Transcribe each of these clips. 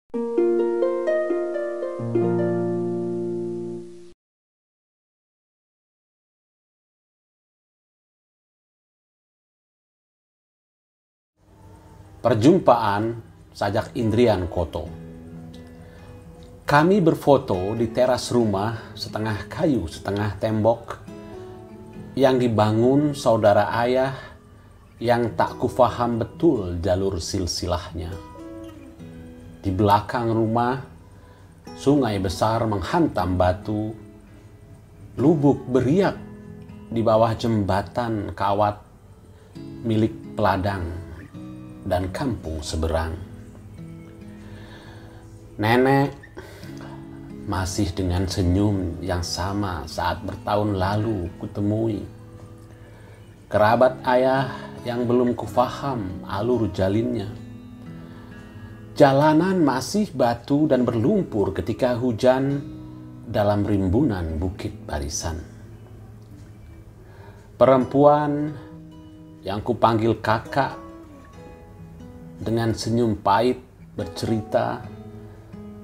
Perjumpaan Sajak Indrian Koto. Kami berfoto di teras rumah setengah kayu, setengah tembok yang dibangun saudara ayah yang tak kufaham betul jalur silsilahnya. Di belakang rumah, sungai besar menghantam batu, lubuk beriak di bawah jembatan kawat milik peladang dan kampung seberang. Nenek masih dengan senyum yang sama saat bertahun lalu kutemui. Kerabat ayah yang belum kufaham alur jalinnya. Jalanan masih batu dan berlumpur ketika hujan dalam rimbunan bukit barisan. Perempuan yang kupanggil kakak dengan senyum pahit bercerita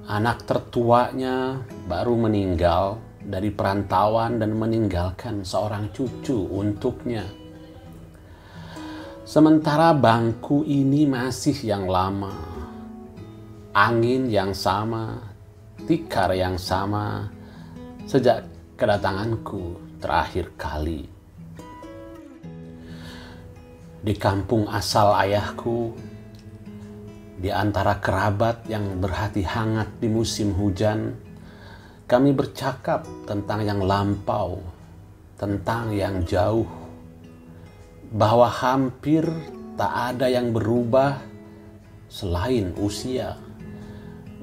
anak tertuanya baru meninggal dari perantauan dan meninggalkan seorang cucu untuknya. Sementara bangku ini masih yang lama, angin yang sama, tikar yang sama sejak kedatanganku terakhir kali. Di kampung asal ayahku, di antara kerabat yang berhati hangat di musim hujan, kami bercakap tentang yang lampau, tentang yang jauh, bahwa hampir tak ada yang berubah selain usia,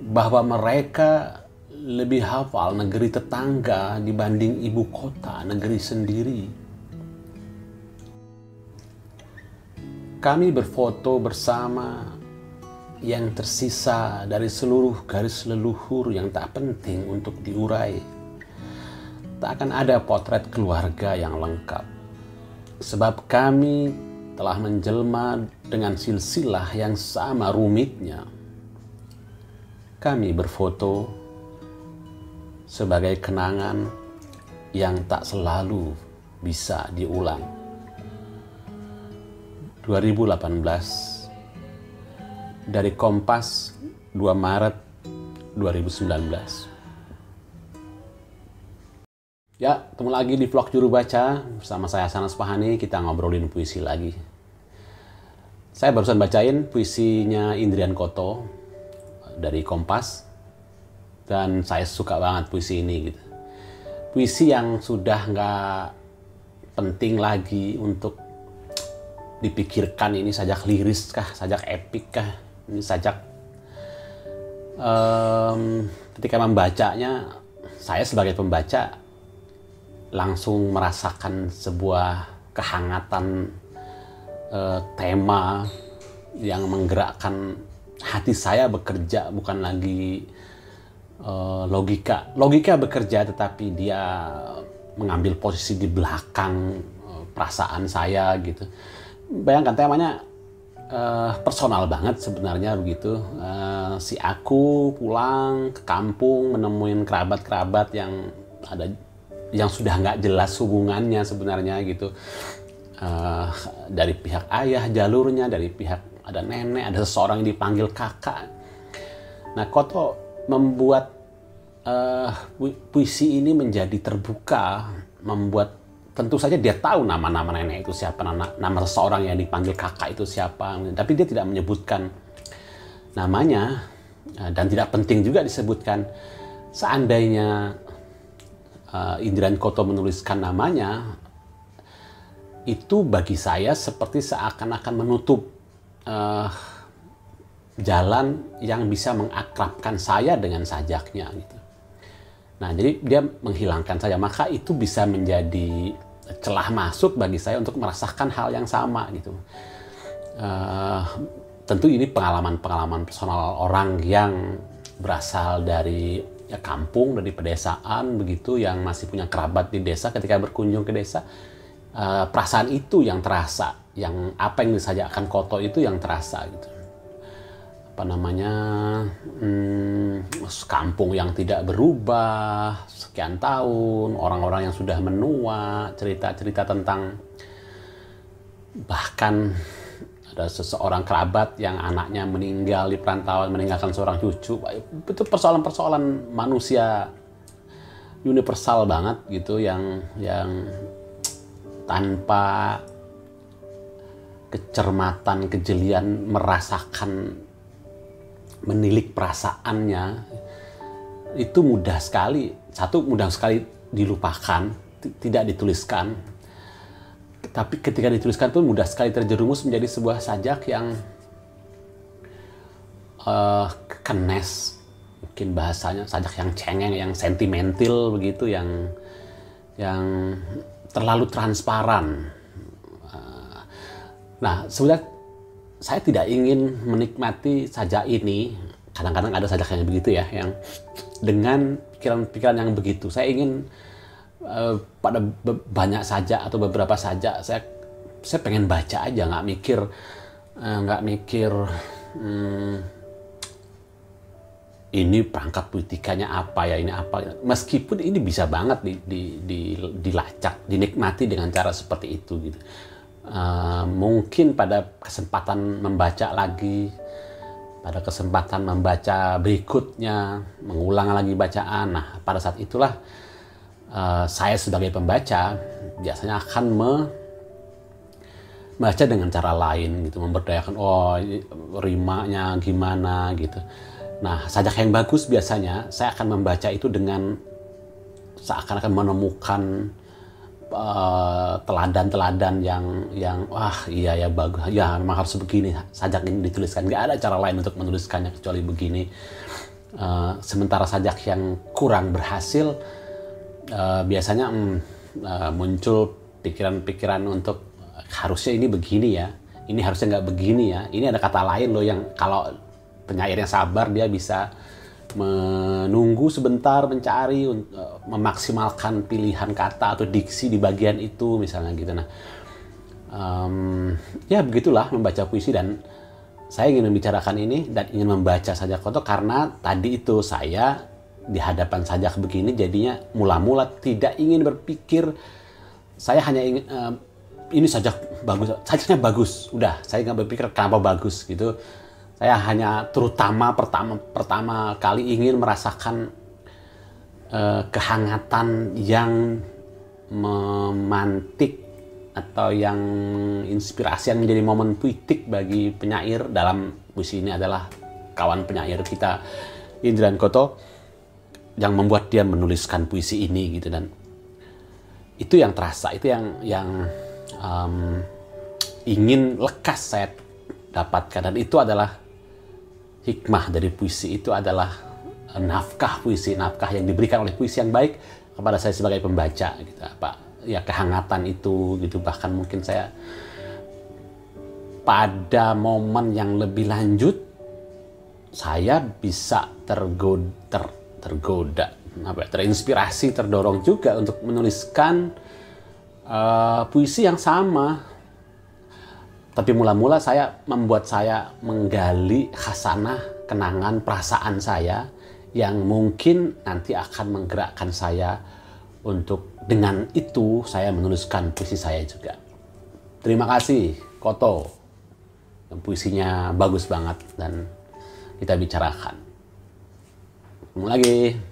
bahwa mereka lebih hafal negeri tetangga dibanding ibu kota negeri sendiri. Kami berfoto bersama yang tersisa dari seluruh garis leluhur yang tak penting untuk diurai. Tak akan ada potret keluarga yang lengkap, sebab kami telah menjelma dengan silsilah yang sama rumitnya. Kami berfoto sebagai kenangan yang tak selalu bisa diulang. 2018 dari Kompas, 2 Maret 2019. Ya, ketemu lagi di vlog Juru Baca bersama saya Sanas Pahani. Kita ngobrolin puisi lagi. Saya barusan bacain puisinya Indrian Koto dari Kompas, dan saya suka banget puisi ini gitu. Puisi yang sudah nggak penting lagi untuk dipikirkan ini sajak liris kah, sajak epik kah. Ini sajak ketika membacanya, saya sebagai pembaca langsung merasakan sebuah kehangatan tema yang menggerakkan hati saya bekerja, bukan lagi logika bekerja, tetapi dia mengambil posisi di belakang perasaan saya gitu. Bayangkan temanya personal banget sebenarnya begitu. Si aku pulang ke kampung menemuin kerabat-kerabat yang sudah nggak jelas hubungannya sebenarnya gitu. Dari pihak ayah jalurnya, dari pihak ada nenek, ada seseorang yang dipanggil kakak. Nah, Koto membuat puisi ini menjadi terbuka, membuat tentu saja dia tahu nama-nama nenek itu siapa, nama seseorang yang dipanggil kakak itu siapa, tapi dia tidak menyebutkan namanya, dan tidak penting juga disebutkan. Seandainya Indrian Koto menuliskan namanya, itu bagi saya seperti seakan-akan menutup jalan yang bisa mengakrabkan saya dengan sajaknya gitu. Nah, jadi dia menghilangkan saya, maka itu bisa menjadi celah masuk bagi saya untuk merasakan hal yang sama gitu. Tentu ini pengalaman-pengalaman personal orang yang berasal dari kampung, dari pedesaan begitu, yang masih punya kerabat di desa. Ketika berkunjung ke desa, perasaan itu yang terasa, yang apa yang disajikan Koto itu yang terasa gitu. kampung yang tidak berubah sekian tahun, orang-orang yang sudah menua, cerita-cerita tentang bahkan ada seseorang kerabat yang anaknya meninggal di perantauan, meninggalkan seorang cucu. Itu persoalan-persoalan manusia universal banget gitu, yang tanpa kecermatan, kejelian merasakan, menilik perasaannya, itu mudah sekali dilupakan, tidak dituliskan. Tapi ketika dituliskan pun mudah sekali terjerumus menjadi sebuah sajak yang kenes, mungkin bahasanya sajak yang cengeng, yang sentimental begitu, yang terlalu transparan. Nah, sebenarnya saya tidak ingin menikmati sajak ini. Kadang-kadang ada sajak yang begitu ya, yang dengan pikiran-pikiran yang begitu. Saya ingin pada banyak sajak atau beberapa sajak saya pengen baca aja, nggak mikir ini perangkat politikanya apa ya, ini apa. Meskipun ini bisa banget dilacak, dinikmati dengan cara seperti itu gitu. Mungkin pada kesempatan membaca lagi, pada kesempatan membaca berikutnya, mengulang lagi bacaan. Nah, pada saat itulah saya sebagai pembaca biasanya akan membaca dengan cara lain gitu, memberdayakan, rimanya gimana gitu. Nah, sajak yang bagus biasanya saya akan membaca itu dengan seakan-akan menemukan teladan-teladan yang wah iya ya, bagus ya, memang harus begini sajak ini dituliskan, nggak ada cara lain untuk menuliskannya kecuali begini. Sementara sajak yang kurang berhasil biasanya muncul pikiran-pikiran untuk harusnya ini begini ya, ini harusnya nggak begini ya, ini ada kata lain loh, yang kalau penyairnya sabar dia bisa menunggu sebentar, mencari, memaksimalkan pilihan kata atau diksi di bagian itu misalnya gitu. Nah, ya begitulah membaca puisi, dan saya ingin membicarakan ini dan ingin membaca sajak Koto karena tadi itu saya di hadapan sajak begini jadinya mula-mula tidak ingin berpikir, saya hanya ingin ini sajak bagus, sajaknya bagus, udah saya nggak berpikir kenapa bagus gitu. Saya hanya terutama pertama kali ingin merasakan kehangatan yang memantik atau yang inspirasi yang menjadi momen puitik bagi penyair. Dalam puisi ini adalah kawan penyair kita Indrian Koto yang membuat dia menuliskan puisi ini gitu, dan itu yang terasa, itu yang ingin lekas saya dapatkan, dan itu adalah hikmah dari puisi. Itu adalah nafkah puisi, nafkah yang diberikan oleh puisi yang baik kepada saya sebagai pembaca gitu, apa ya, kehangatan itu gitu. Bahkan mungkin saya pada momen yang lebih lanjut saya bisa tergoda terinspirasi, terdorong juga untuk menuliskan puisi yang sama. Tapi mula-mula membuat saya menggali khasanah, kenangan, perasaan saya yang mungkin nanti akan menggerakkan saya untuk dengan itu saya menuliskan puisi saya juga. Terima kasih Koto, puisinya bagus banget dan kita bicarakan. Ketemu lagi.